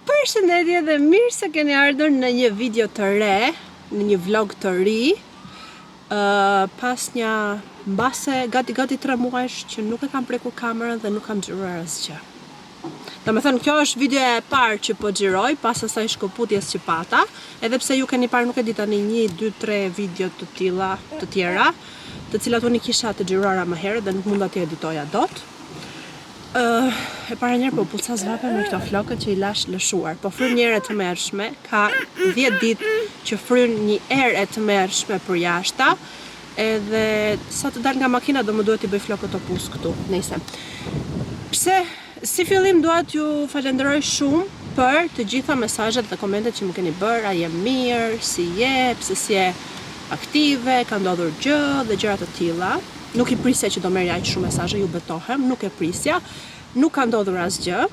Përshëndetje dhe mirë se keni ardhur në një video të re, në një vlog të ri, pas një mbase gati 3 muajsh që nuk e kam prekur kamerën dhe nuk kam xhiruar asgjë. Domethënë kjo është video e parë që po xhiroj pas asaj shkëputjes që pata, edhe pse ju keni parë nuk e di tani 1, 2, 3 video të tjera, të cilat unë kisha të xhiruara më herët dhe nuk mund t'i editoja dot. E para njerë po pulsa zvape me këto flokët që i lash lëshuar. Po fryn një herë të mërshme, ka 10 ditë që fryn një herë të mërshme për jashta, edhe sa të dal nga makina do më duhet i bëj flokët opus këtu. Nëse. Pse, si fillim dua t'ju falenderoj shumë për të gjitha mesazhet dhe komentet që më keni bërë, a je mirë, si je, pse si je aktive, ka ndodhur gjë dhe gjëra të tilla. Nuk i prisja që do merrja aq shumë mesazhe, ju betohem, nuk e prisja. Nuk ka ndodhur asgjë.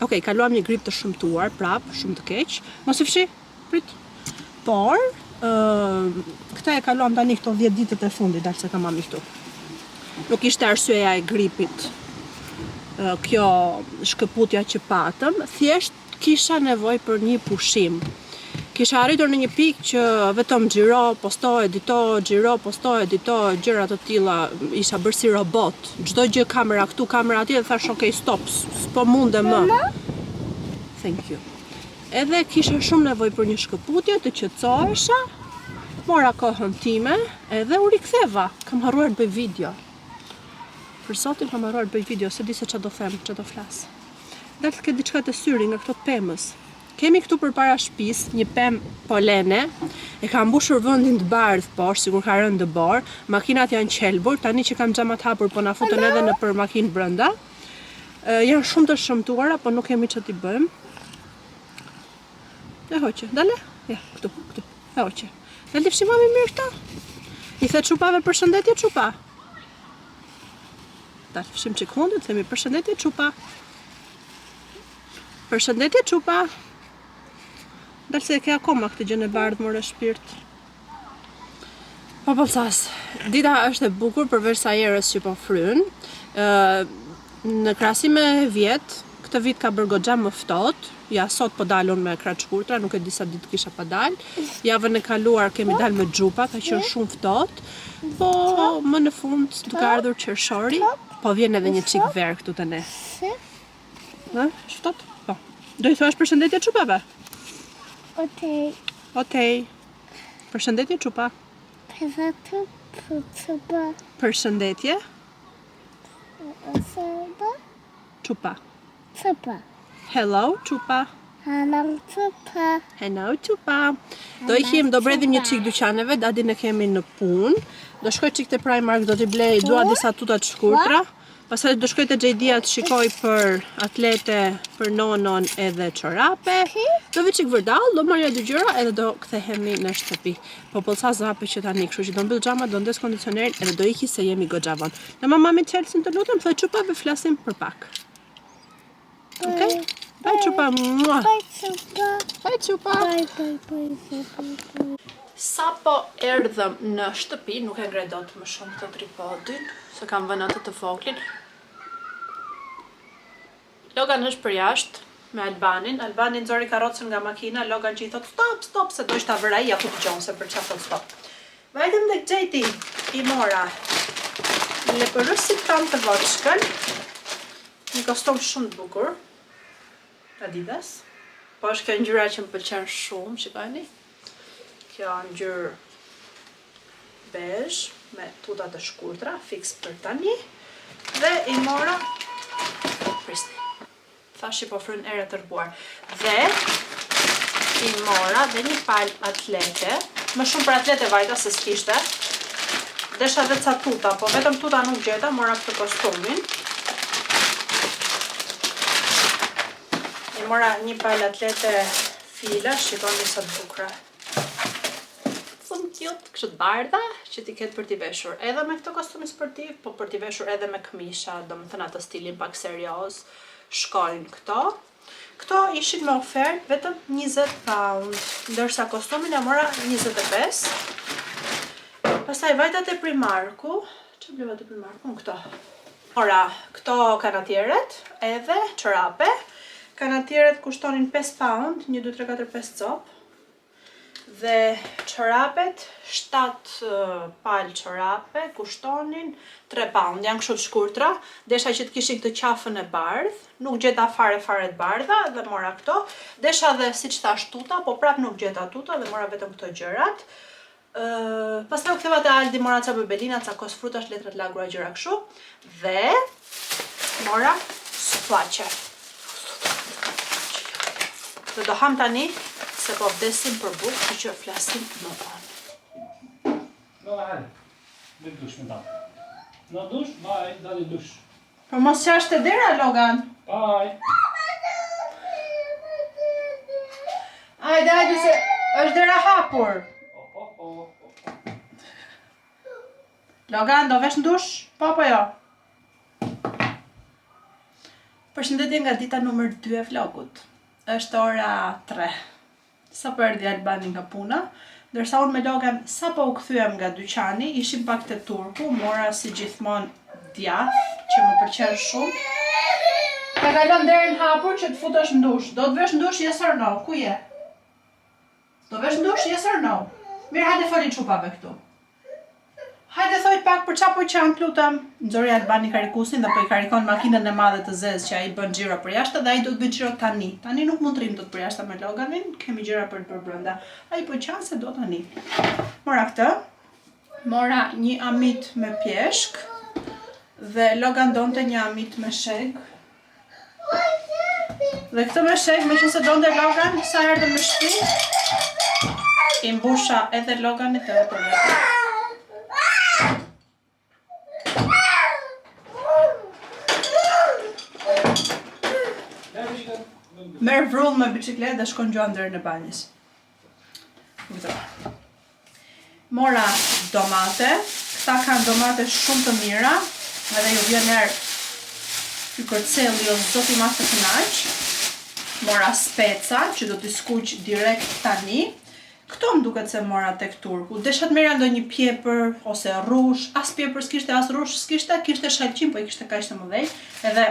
Okej, kaluam një grip të shëmtuar, prap, shumë të keq. Mos i fshi, prit. Por, këta e kaluam tani këto 10 ditët e fundit, dalë se tamam këtu. Nuk ishte arsyeja e gripit. Kjo shkëputja që patëm, thjesht kisha nevojë për një pushim. Kisha arritur në një pikë që vetëm xhiro, posto, edito, xhiro, posto, edito, gjëra të tilla, isha bërë si robot. Çdo gjë kamera këtu, kamera atje, dhe thash okay, stop, s'po mundem më. Thank you. Edhe kisha shumë nevojë për një shkëputje, të qetësohesha. Mora kohën time, edhe u riktheva. Kam harruar të bëj video. Për sotin kam harruar të bëj video, se di se çfarë do them, çfarë do flas. Dalë ke diçka të syri nga këto pemës. Kemi këtu përpara shtëpisë një pemë polene, e ka mbushur vendin të bardhë poshtë, sikur ka rënë dëbor, makinat janë qelbur, tani që kam xhamat hapur po na futen edhe në për makinë brenda. Janë shumë të shëmtuara, po nuk kemi ç'ti bëjmë. E hoqe, dale? Ja, këtu. E hoqe. Dale të fshim më mirë këto. I the çupave përshëndetje çupa. Dale fshim çik hundët, themi përshëndetje çupa. Përshëndetje çupa. Dalë se ke akoma këtë gjën e bardhë more shpirt. Po pëlsas, dita është e bukur përveç sa erës që po fryn. Në krahasim me vjet, këtë vit ka bërë goxha më ftohtë. Ja sot po dalun me krah shkurtra, nuk e di sa ditë kisha pa dal. Javën e kaluar kemi dalë me xhupa, ka qenë shumë ftohtë. Po më në fund duke ardhur qershori, po vjen edhe një çik ver këtu te ne. Na, ftohtë? Po. Do i thuash përshëndetje çupave? Okej. Përshëndetje çupa. Përshëndetje. Çupa. Hello çupa. Hello çupa. Do ikim, do bredhim një çik dyqaneve, dadin e kemi në punë. Do shkoj çik te Primark, do t'i blej, dua disa tuta të shkurtra. Pastaj do shkoj te JD-a të shikoj për atlete, për nonon edhe çorape. Do vi çik vërdall, do marrja dy gjëra edhe do kthehemi në shtëpi. Po pollsa zape që tani, kështu që do mbyll xhamat, do ndes kondicionerin edhe do iki se jemi goxha vonë. Në mamamin Chelsea të lutem, thoj çupave flasim për pak. Okej? Bye çupa. Bye çupa. Sa po erdhëm në shtëpi, nuk e ngre dot më shumë të tripodin, se kam vënë atë të voglin. Logan është për jashtë me Albanin. Albani nxori karrocën nga makina, Logan që i thot stop, se do ishta vëra ja ku dëgjon se për çfarë thot stop. Vajtëm tek JD, i mora leprësit tan të voçkën, një kostum shumë të bukur, Adidas. Po është kjo ngjyra që më pëlqen shumë, shikoni. Kjo ngjyrë bezh me tuta të shkurtra, fix për tani. Dhe i mora prisni. Thashi po fryn erë të rbuar. Dhe i mora dhe një palë atlete, më shumë për atlete vajta se s'kishte. Desha dhe ca tuta, po vetëm tuta nuk gjeta, mora këtë kostumin. I mora një palë atlete fila, shikoni sa të bukura. Cute, kështu të bardha, që ti ketë për t'i veshur edhe me këtë kostumin sportiv, po për t'i veshur edhe me këmisha, do më thënë atë stilin pak serioz, shkojnë këto. Këto ishin me ofertë vetëm 20 pound, ndërsa kostumin e mora 25. Pastaj vajtat e Primarku, që bleva të Primarku? Këto. Ora, këto kanatierët, edhe çorape. kanatierët kushtonin 5 pound, 1, 2, 3, 4, 5 copë. Dhe çorapet, 7 palë çorape kushtonin 3 pound, janë kështu të shkurtra. Desha që të kishin këtë qafën e bardhë, nuk gjeta fare të bardha dhe mora këto. Desha dhe siç thash tuta, po prap nuk gjeta tuta dhe mora vetëm këto gjërat. Pastaj u ktheva te Aldi, mora ca bebelina, ca kos frutash, letra të lagura, gjëra kështu. Dhe mora sfaqe. Dhe do ham tani se po vdesim për bukë, që flasim më vonë. Logan, hadi. Në dush me dalë. Në dush, bye, dalë dush. Po mos qash të dera, Logan. Bye. Hajde se është dera hapur. Logan, do vesh në dush? Po jo? Përshëndetje nga dita numër 2 e vlogut. Është ora 3. Sa po erdhi Albani nga puna, ndërsa unë me Logan sa po u kthyem nga dyqani, ishim pak te turku, mora si gjithmonë djath, që më pëlqen shumë. Ka kalon derën hapur që të futesh në dush. Do të vesh në dush, yes or no? Ku je? Do vesh në dush, yes or no? Mirë, hajde foli çupave këtu. Hajde thoj pak për çapo qan, lutem. Nxori Albani karikusin dhe po i karikon makinën e madhe të zezë që ai bën xhiro për jashtë dhe ai do të bëj xhiro tani. Tani nuk mund të rrim dot për jashtë me Loganin, kemi gjëra për brenda. Ai po qan se do tani. Mora këtë. Mora një amit me pjeshk dhe Logan donte një amit me sheg. Dhe këtë me sheg, meqense donte Logan, sa erdhëm në shtëpi, i mbusha edhe Loganit edhe për vetë. Merë vrull me bicikletë dhe shkon gjuan dërën e banjës. Mora domate. Këta kanë domate shumë të mira. Edhe ju vjen erë ky kërcelli o zoti mas të kënaq. Mora speca që do t'i skuq direkt tani. Këto më duket se mora tek turku. Desha të merja ndonjë pjepër ose rrush. As pjepër s'kishte, as rrush s'kishte, kishte shalqim, po i kishte kaq të mëdhej. Edhe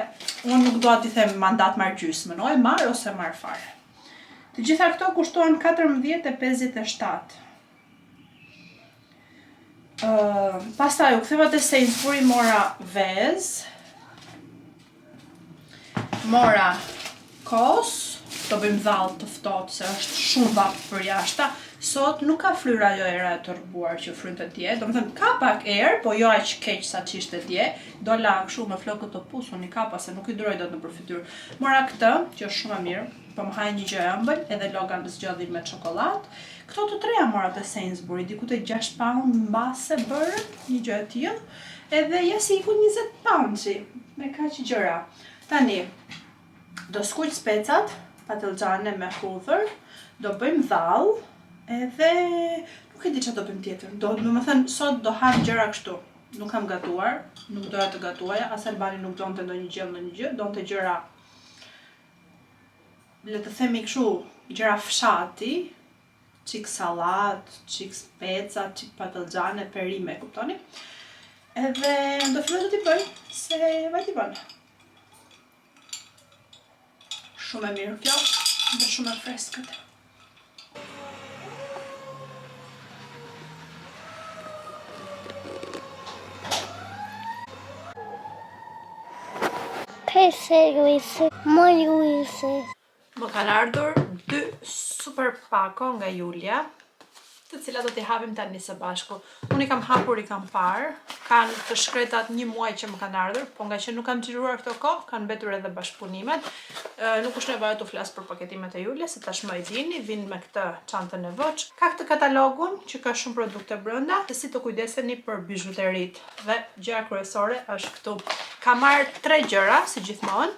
unë nuk doa t'i them mandat marr gjysmën, o e marr ose marr fare. Të gjitha këto kushtohen 14,57. Pastaj u ktheva te Sainsbury, mora vezë. Mora kos. Do bëjmë dhallë të ftohtë se është shumë vap për jashta. Sot nuk ka fryrë ajo era e tërbuar që frynte dje. Domethënë ka pak erë, po jo aq keq sa ç'ishte dje. Do la kështu me flokët të pusur një kapa se nuk i duroj dot nëpër fytyrë. Mora këtë, që është shumë e mirë, po më haj një gjë e ëmbël, edhe Logan zgjodhi me çokoladë. Këto të treja mora te Sainsbury, diku te 6 pound mbase bërë, një gjë e tillë. Edhe jesi iku 20 pound me kaq gjëra. Tani do skuq specat, patlıgjane me hudhër, do bëjmë dhallë, edhe nuk e di çfarë do bëjmë tjetër. Domethënë sot do ham gjëra kështu. Nuk kam gatuar, nuk doja të gatuaja, as Albani nuk donte ndonjë gjë, donte gjëra, le të themi kështu, gjëra fshati, çik sallat, çik speca, çik patlıgjane, perime, kuptoni? Edhe do filloj të t'i bëj se vajti bën. Shumë e mirë kjo, dhe shumë e freskët. Pese Luise, më Luise. Më kanë ardhur 2 super pako nga Julia, të cilat do t'i hapim tani së bashku. Unë i kam hapur, i kam parë, kanë të shkretat 1 muaj që më kanë ardhur, po nga që nuk kam xhiruar këto kohë, kanë mbetur edhe bashkëpunimet. Nuk është nevojë të flas për paketimet e Julia, se tashmë i dini, vinë me këtë çantën e voç. Ka këtë katalogun që ka shumë produkte brenda, se si të kujdeseni për bijuterit. Dhe gjëja kryesore është këtu. Ka marrë 3 gjëra, si gjithmonë,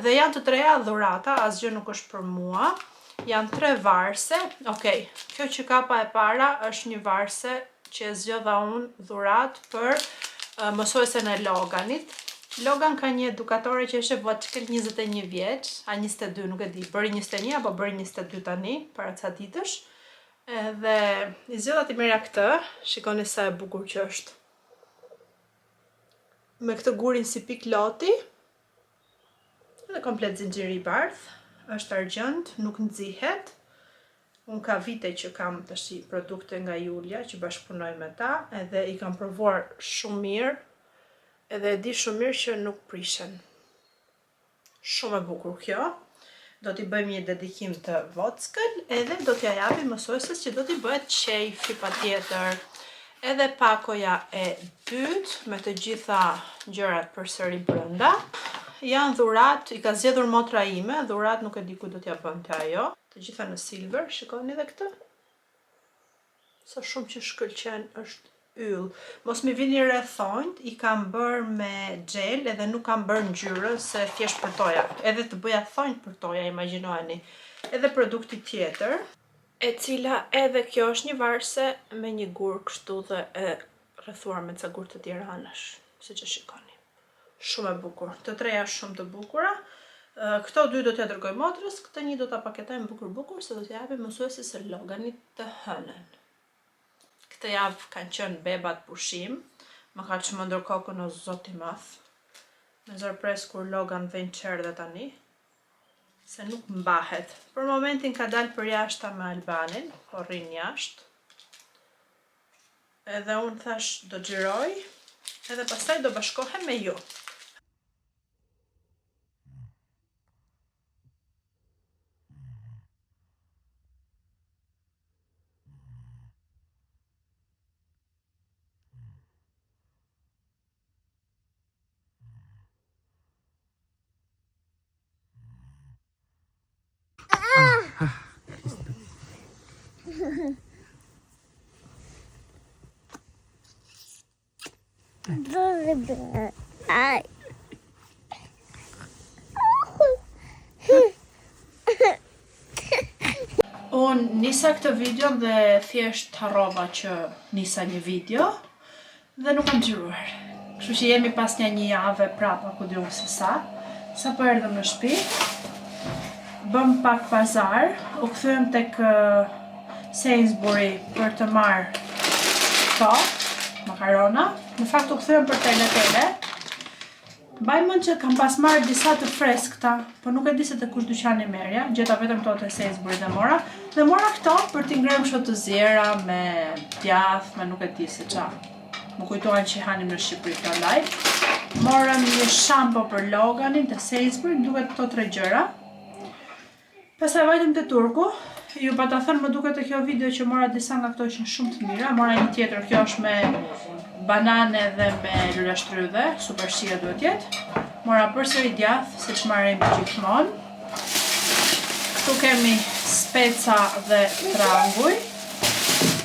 dhe janë të treja dhurata, asgjë nuk është për mua. Janë 3 varse. Okej, kjo që kapa e para është një varse që e zgjodha unë dhurat për mësuesen e Loganit. Logan ka një edukatore që është voçkel 21 vjeç, a 22, nuk e di, bëri 21 apo bëri 22 tani, para ca ditësh. Edhe i zgjodha ti merja këtë, shikoni sa e bukur që është. Me këtë gurin si pik loti, edhe komplet zinxhiri i bardh. është argjend, nuk nxihet. Unë ka vite që kam tash produkte nga Julia që bashkëpunoj me ta, edhe i kam provuar shumë mirë, edhe e di shumë mirë që nuk prishen. Shumë e bukur kjo. Do t'i bëjmë një dedikim të vockël, edhe do t'ja japim mësueses që do t'i bëhet qejfi patjetër. Edhe pakoja e dytë me të gjitha gjërat përsëri brenda. Janë dhurat, i ka zgjedhur motra ime, dhurat nuk e di ku do t'ja bënte ajo. Të gjitha në silver, shikoni edhe këtë. Sa shumë që shkëlqen, është yll. Mos mi vini rrethonjt, i kam bërë me gel edhe nuk kam bërë ngjyrën se thjesht për toja. Edhe të bëja thonjt për toja, imagjinojeni. Edhe produkti tjetër, e cila edhe kjo është një varse me një gur kështu dhe e rrethuar me ca gur të Tiranës, siç e shikoni. Shumë e bukur. Të treja shumë të bukura. Këto dy do t'ja dërgoj motrës, këtë një do t'a paketojmë bukur se do t'ja japim mësuesit së Loganit të hënën. Këtë javë kanë qenë bebat pushim, më ka çmendur kokën o zoti madh. Me zorpres kur Logan vjen qerë dhe tani, se nuk mbahet. Për momentin ka dalë për jashta me Albanin, po rrin jashtë. Edhe unë thash do xhiroj, edhe pastaj do bashkohem me ju. Ai. Unë nisa këtë video dhe thjesht harrova që nisa një video dhe nuk kam xhiruar. Kështu që jemi pas një jave prapa ku diun se sa po erdhëm në shtëpi. Bëm pak pazar, u kthyem tek Sainsbury për të marrë këto makarona. Në fakt u kthyem për tele. Mbaj mend që kam pas marrë disa të freskëta, po nuk e di se te kush dyqani merja. Gjeta vetëm këto te Sainsbury dhe mora. Dhe mora këto për t'i ngrem kështu të zjera me djath, me nuk e di se ça. Më kujtohen që hanim në Shqipëri këto live. Morëm një shampo për Loganin te Sainsbury, duket këto 3 gjëra. Pastaj vajtëm te Turku. Ju pata thënë më duket te kjo video që mora disa nga këto që shumë të mira. Mora një tjetër, kjo është me banane dhe me lule shtrydhe, super shije duhet jetë. Mora përsëri djath, siç marrim gjithmonë. Këtu kemi speca dhe tranguj.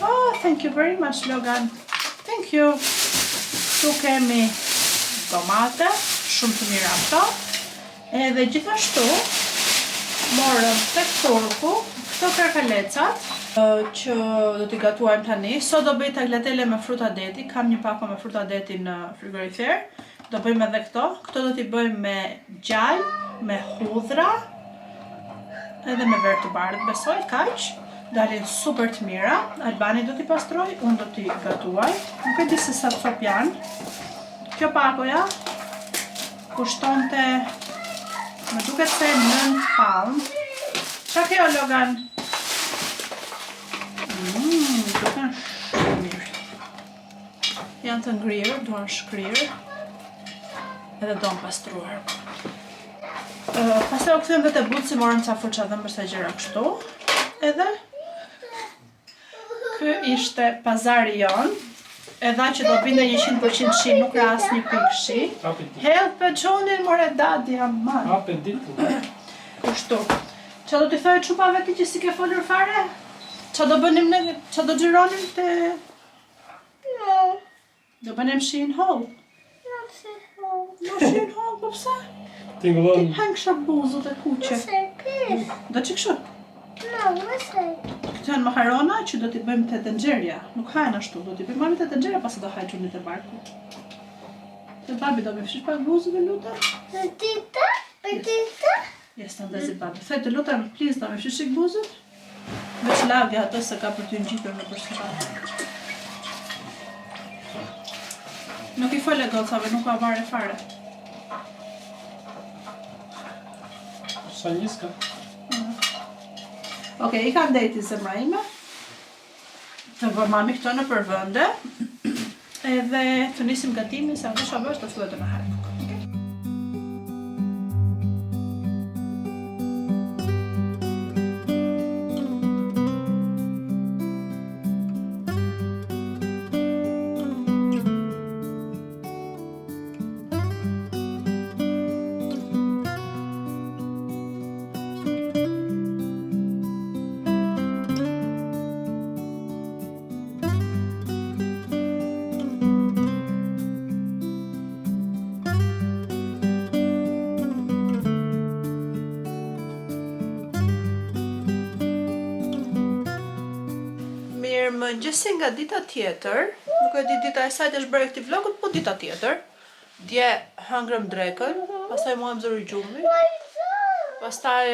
Oh, thank you very much, Logan. Thank you. Këtu kemi tomate, shumë të mira këto. Edhe gjithashtu morëm tek Turku këto karkalecat që do t'i gatuajmë tani. Sot do bëj tagliatelle me fruta deti, kam një pako me fruta deti në frigorifer. Do bëjmë edhe këto. Këto do t'i bëjmë me gjallë, me hudhra, edhe me verë të bardhë, besoj, kaq. Dalin super të mira. Albani do t'i pastroj, unë do t'i gatuaj. Nuk e di se sa cop janë. Kjo pakoja kushtonte, më duket se 9 pound. Qa kjo, Logan? Duken shumë mirë. Janë të ngrirë, duan shkrirë. Edhe duan pastruar. Pastaj u kthyem vetë buci, morëm ca furça dhe mbërsa gjëra kështu. Edhe ky ishte pazari jon. Edha që do binde 100% shi, nuk ka asnjë pikë shi. Help për çonin more dadi aman. Apetitu. Kështu. Qa do t'i thojë çupave ti që si ke folur fare? Qa do bënim ne, qa do xhironim te... No. Do bënim shi në hall. Not so home. Jo shi në hall, po pse? Ti Tingëllon. hang kësha buzët e kuqe. Please. Do që kështu? No, listen. Këto janë makarona që do t'i bëjmë te dëngjerja. Nuk hahen ashtu, do t'i bëjmë mami te dëngjerja pasi do hajë çunit e barku. Te babi do më fshish pak buzët e lutem? Petita? Petita? Jes të ndezi babi. Thaj të lutem, please, do më fshish ik buzët? Veç lagja atë se ka për t'y ngjitur në përshtat. Nuk i fole gocave, nuk ka vare fare. Sa niska? Okej, I kam deti zemra ime. Të vëmami këto në përvënde. Edhe të nisim gatimin se atë shabësh të fillojë të na hajë. Mëngjesi nga dita tjetër, nuk e di dita e sajt është bërë këtij vlogut, po dita tjetër. Dje hëngrëm drekën, pastaj mua më zëri gjumi. Pastaj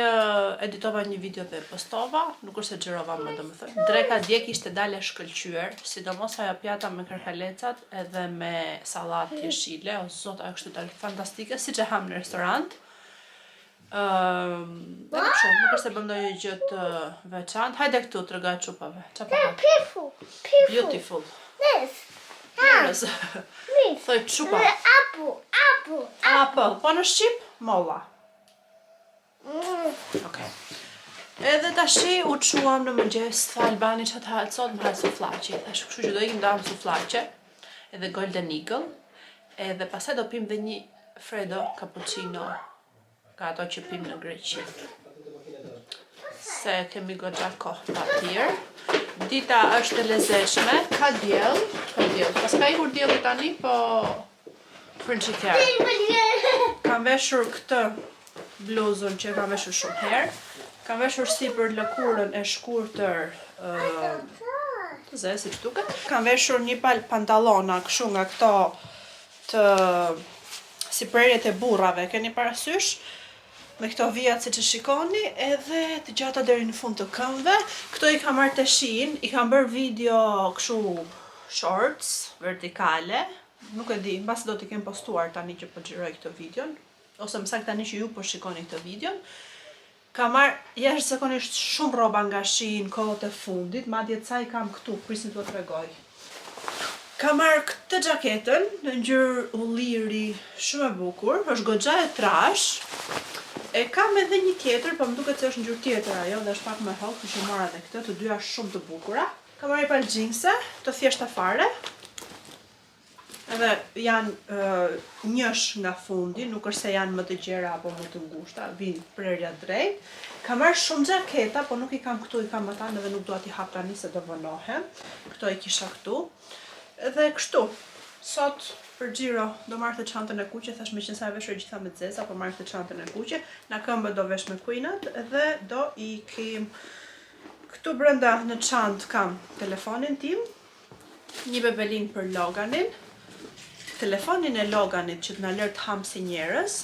editova një video dhe postova, nuk është se xherova më domethënë. Dreka dje kishte dalë shkëlqyer, sidomos ajo pjata me kërkalecat edhe me sallatë jeshile, o zot, ajo kështu dalë fantastike, siç e ham në restorant. Nuk është se bëm ndonjë gjë të veçantë. Hajde këtu t'rregoj çupave. Çfarë? Beautiful. Beautiful. This. Yes. This. Thoj çupa. Apple. Apple. Po në shqip? Molla. Okej. Edhe tashi u çuam në mëngjes, tha Albani që të hajtë sot, më hajtë suflaqe. Thash, kështu që do ikim ndarëm suflaqe, edhe Golden Eagle, edhe pastaj do pim dhe një Freddo cappuccino, ka ato që pim në Greqi. Se kemi goxha kohë pa tjerë. Dita është e lezetshme, ka diell. Pas ka ikur dielli tani, po frigidher. Kam veshur këtë bluzën që kam veshur shumë herë. Kam veshur sipër lëkurën e shkurtër të zezë si duket. Kam veshur një palë pantallona kështu nga këto të si prerjet e burrave, keni parasysh? Me këto vijat si që shikoni, edhe të gjata deri në fund të këmbëve. Këto I kam marrë të Shein, I kam bërë video kështu shorts, vertikale. Nuk e di, mbas do t'i kem postuar tani që po xhiroj këtë videon, ose më saktë tani që ju po shikoni këtë videon. Kam marrë jashtëzakonisht shumë rroba nga Shein kohët e fundit, madje ca I kam këtu, prisni t'u tregoj. Kam marrë këtë xhaketën në ngjyrë ulliri shumë e bukur, është goxha e trash. E kam edhe një tjetër, po më duket se është ngjyrë tjetër ajo dhe është pak më hollë, kështu që mora edhe këtë, të dyja shumë të bukura. Kam marrë palë xhinse, të thjeshta fare. Edhe janë njësh nga fundi, nuk është se janë më të gjera apo më të ngushta, vinë prerja drejt. Kam marrë shumë xhaketa, po nuk I kam këtu, I kam ata edhe nuk dua t'i hap tani se do vonohem. Këto I kisha këtu. Edhe kështu. Sot për xhiro do marr të çantën e kuqe, thash meqense sa veshur gjitha me zeza, po marr të çantën e kuqe. Në këmbë do vesh me kuinat dhe do ikim. Këtu brenda në çantë kam telefonin tim, një bebelin për Loganin, telefonin e Loganit që t'na lër të ham si njerëz,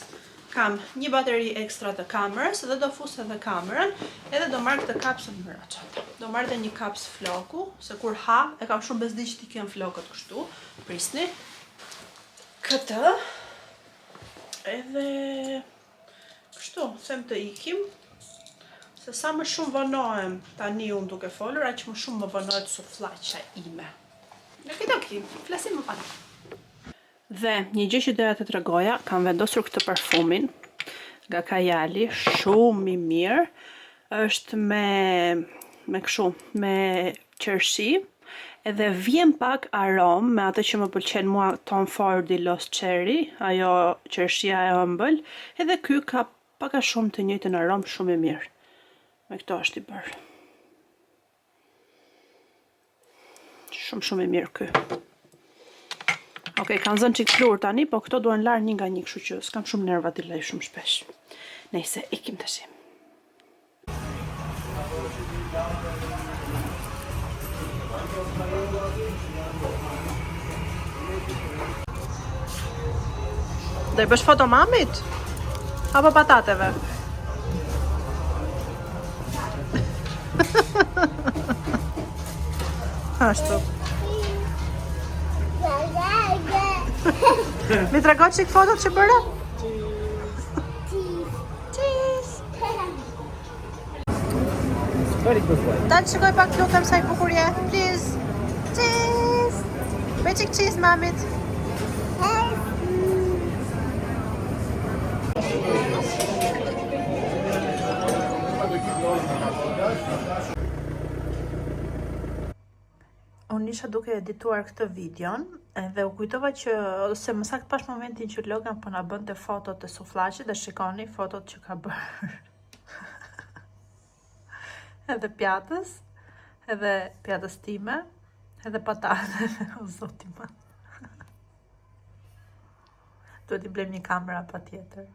kam një bateri ekstra të kamerës dhe do fus edhe kamerën, edhe do marr këtë kapsën në çantë. Do marr edhe një kaps floku, se kur ha, e kam shumë bezdi që t'i kem flokët kështu, prisni. Këtë, edhe kështu, them të ikim, se sa më shumë vonohem tani unë duke folur, aq më shumë më vonohet sufllaqja ime. Në këtë kim, flasim më pak. Dhe një gjë që doja të tregoja, kam vendosur këtë parfumin nga Kajali, shumë I mirë, është me kështu, me qershi. Edhe vjen pak aromë me atë që më pëlqen mua Tom Ford I Lost Cherry, ajo qershia e ëmbël, edhe ky ka pak a shumë të njëjtën aromë shumë e mirë. Me këto është I bërë. Shumë e mirë ky. Okej, kanë zënë çik flur tani, po këto duan larë një nga një, kështu që s'kam shumë nerva t'i lej shumë shpesh. Nejse, ikim tash. Do I bësh foto mamit? Apo patateve? Ashtu. Mi trego çik fotot që bëre? Very good boy. Ta të shikoj pak lutem sa i bukur je. Please. Cheese. Bëj çik cheese mamit. Unë isha duke edituar këtë videon dhe u kujtova që ose më saktë pash momentin që Logan po na bënte fotot të sufllaqit dhe shikoni fotot që ka bërë. Edhe pjatës, edhe pjatës time, edhe patate, o zoti ma. Duhet i blem një kamera pa tjetër.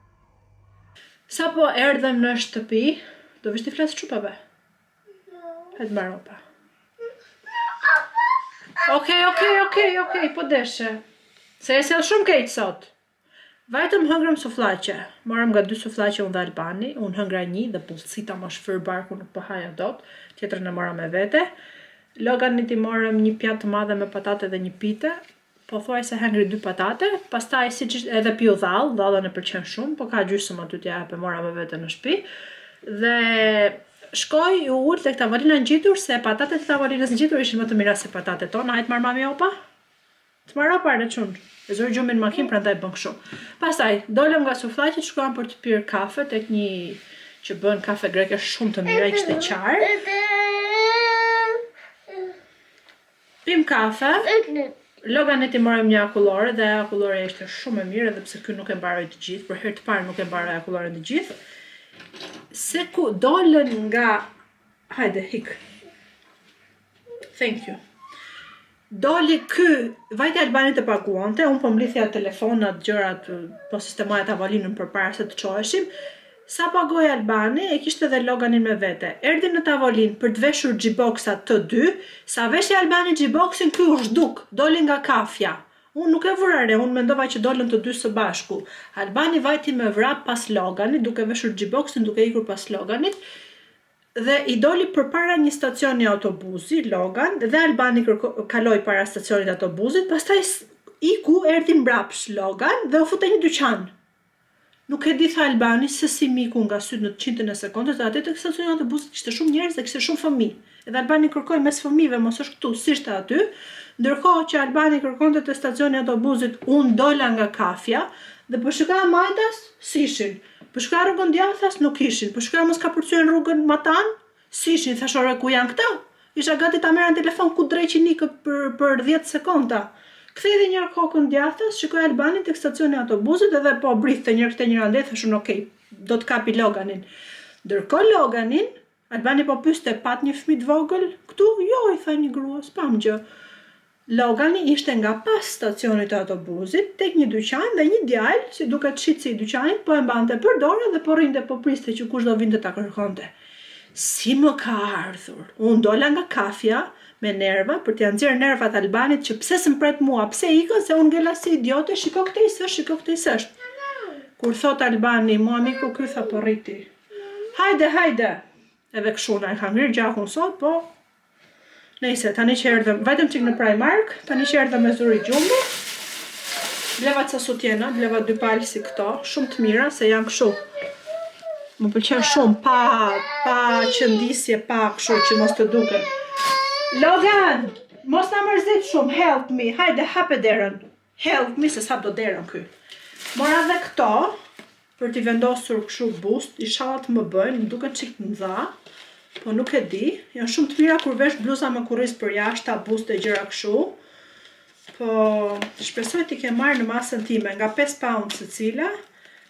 Sa po erdhem në shtëpi, do vish t'i flasë çupave? Hajde mbaroj pa. Okej, po deshe. Se e sjell shumë keq sot. Vajtëm hëngrëm sufllaqe. Marrëm nga 2 sufllaqe unë dhe Albani, unë hëngra 1 dhe pullësita më shfër barku nuk po haja dot, tjetrën e mora me vete. Loganit i marrëm një pjatë të madhe me patate dhe një pite, po thuaj se hëngri 2 patate, pastaj siç edhe piu dhallën e pëlqen shumë, po ka gjysmë aty t'ja e mora me vete në shtëpi. Dhe shkoj u ul tek tavolina ngjitur se patatet e tavolinës ngjitur ishin më të mira se patatet tona. Hajt marr mami opa? Të marrë parë çun. E zori gjumin në makinë prandaj bën kështu. Pastaj dolëm nga sufllaqet, shkuam për të pirë kafe tek një që bën kafe greke shumë të mira, i kishte qarë. Pim kafe. Loganit i morëm një akullore dhe akullore ishte shumë e mirë edhe pse ky nuk e mbaroi të gjithë, për herë të parë nuk e mbaroi akulloren të gjithë. Se ku dolën nga... Hajde, hik. Thank you. Doli ky, vajti Albanit të paguante, unë po mblithja telefonat, gjërat, po sistemoja tavolinën përpara se të çoheshim. Sa pagoi Albani, e kishte edhe Loganin me vete. Erdhi në tavolinë për të veshur xhiboksat të dy, sa veshi Albani xhiboksin, ky u zhduk, doli nga kafja. Unë nuk e vurare, unë mendova që dolën të dy së bashku. Albani vajti me vrap pas Loganit, duke veshur xhiboksin, duke ikur pas Loganit, dhe i doli përpara një stacioni autobusi, Logan, dhe Albani kaloi para stacionit autobusit, pastaj iku erdhi mbrapsh Logan dhe u futej një dyqan. Nuk e di tha Albani se si miku nga syt në 100 e sekondës, dhe aty tek stacioni autobusit kishte shumë njerëz dhe kishte shumë fëmijë. Edhe Albani kërkoi mes fëmijëve, mos është këtu, si ishte aty. Ndërkohë që Albani kërkonte te stacioni autobusit, unë dola nga kafja dhe po shikoja majtas, si ishin. Po shikoja rrugën djathtas, nuk ishin. Po shikoja mos ka përcyen rrugën Matan, si ishin. Thash ore ku janë këta? Isha gati ta merra në telefon ku dreqi nikë për 10 sekonda. Kthej edhe një herë kokën djathtas, shikoj Albanin tek stacioni autobusit edhe po brithte njëri te njëra ndër, thashun okej, do të kapi Loganin. Ndërkohë Loganin, Albani po pyeste pat një fëmijë të vogël këtu? Jo, i tha një grua, s'pam gjë. Logani ishte nga pas stacionit të autobusit tek një dyqan dhe një djalë, si duket shitsi i dyqanit, po e mbante për dorë dhe po rrinte po priste që kush do vinte ta kërkonte. Si më ka ardhur? Unë dola nga kafja me nerva për t'ia nxjerr nervat Albanit që pse s'mpret mua, pse ikën, se unë ngela si idiote, shiko këtë i s'është. Kur thot Albani, mua miku ky tha po rriti. Hajde. Edhe kështu na e ka ngrirë gjakun sot, po nejse, tani që erdhëm, vajtëm qik në Primark, tani që erdhëm me zuri gjumbo, bleva ca sutjena, bleva 2 palë si këto, shumë të mira, se janë kështu. Më pëlqen shumë, pa qëndisje, pa kështu që mos të duken. Logan, mos na mërzit shumë, help me, hajde, hape derën. Help me, se s'hap do derën ky. Mora dhe këto, për t'i vendosur kështu bust, inshallah të më bëjnë, më duken qik të mëdha. Po nuk e di, janë shumë të mira kur vesh bluza me kurriz për jashta, bust e gjëra kështu. Po shpresoj t'i ke marrë në masën time nga 5 pound secila,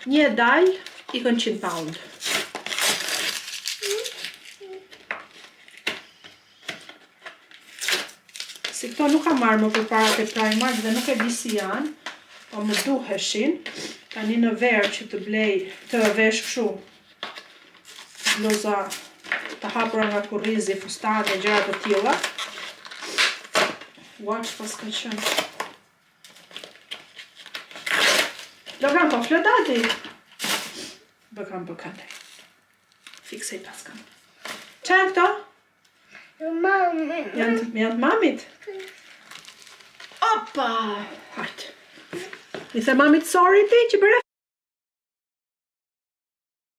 një e dal ikën 100 pound. Si këto nuk kam marrë më përpara te Primark dhe nuk e di si janë, po më duheshin. Tani në verë që të vesh kështu bluza të hapura nga kurrizi, fustane, gjëra të tilla. Watch pas ka qenë. Logan po flotati. Bëkam. Fiksej pas kam. Çan këto? Mami. Janë të mamit. Opa! Hajt. I the mamit sorry ti që bëre